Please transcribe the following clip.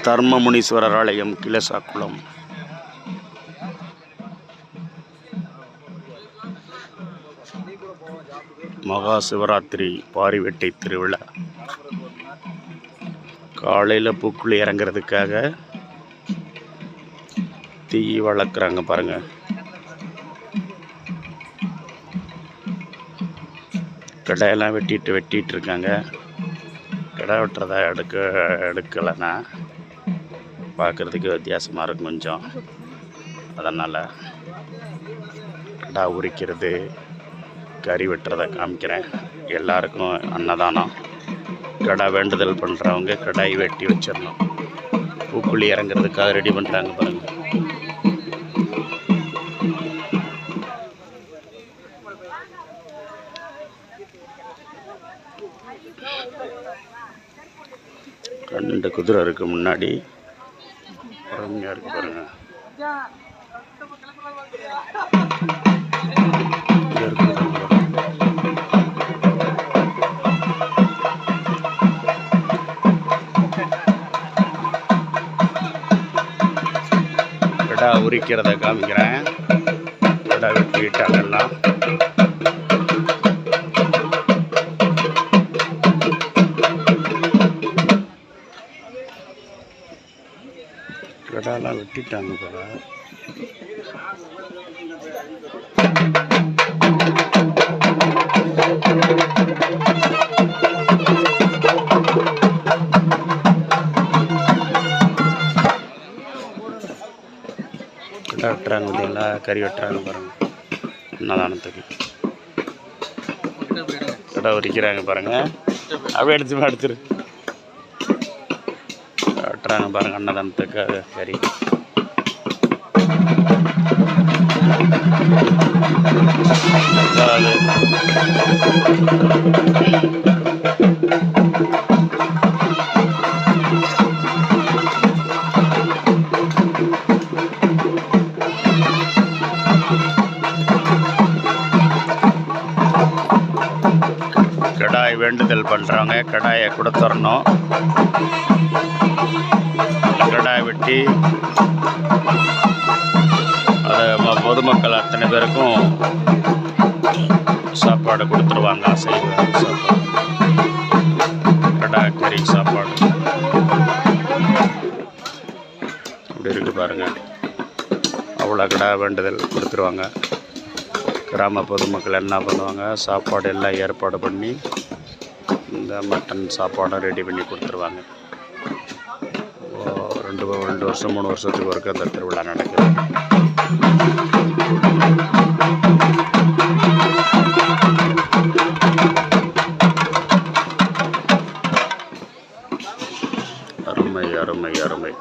தர்மமுனீஸ்வரர் ஆலயம் கிளசாக்குளம். மகா சிவராத்திரி பாரிவேட்டை திருவிழா. காலையில் பூக்குழி இறங்குறதுக்காக தீ வளர்க்குறாங்க பாருங்க. கடையெல்லாம் வெட்டிட்டு இருக்காங்க. கடை வெட்டுறதா எடுக்கலைன்னா பார்க்குறதுக்கு வித்தியாசமாக இருக்கும் கொஞ்சம். அதனால் கடை உரிக்கிறது, கறி வெட்டுறதை காமிக்கிறேன். எல்லாருக்கும் அன்னதானம். கடை வேண்டுதல் பண்ணுறவங்க கடாய் வெட்டி வச்சிடணும். பூக்குழி இறங்குறதுக்காக ரெடி பண்ணுறாங்க பாருங்கள். ரெண்டு குதிரை இருக்கு முன்னாடி, பொறுமையாக இருக்கு பாருங்க. கடா உரிக்கிறத காமிக்கிறேன். கடா வெட்டிட்டாங்க எல்லாம். கடாலாம் வெட்டிட்டாங்க போல. கடை வெட்டுறாங்க பார்த்தீங்களா, கறி வெட்டுறாங்க பாருங்க. அன்னதானத்துக்கு கடை உரிக்கிறாங்க பாருங்க. அப்படியே எடுத்துரு வெட்டுறாங்க பாருங்க. அன்னதானத்துக்கு கறி. கடாய் வேண்டுதல் பண்ணுறவங்க கடாயை கொடுத்துடணும். கடாய் வெட்டி அதை பொதுமக்கள் அத்தனை பேருக்கும் சாப்பாடு கொடுத்துருவாங்க. அசைவ சாப்பாடு, கடாய் கறி சாப்பாடு அப்படி இருக்கு பாருங்க. அவ்வளோ கடாய் வேண்டுதல் கொடுத்துருவாங்க. கிராம பொதுமக்கள் என்ன பண்ணுவாங்க, சாப்பாடு எல்லாம் ஏற்பாடு பண்ணி இந்த மட்டன் சாப்பாடை ரெடி பண்ணி கொடுத்துருவாங்க. 2 வருஷம் 3 வருஷத்துக்கு வரைக்கும் அந்த திருவிழா நடக்குது. அருமை அருமை அருமை.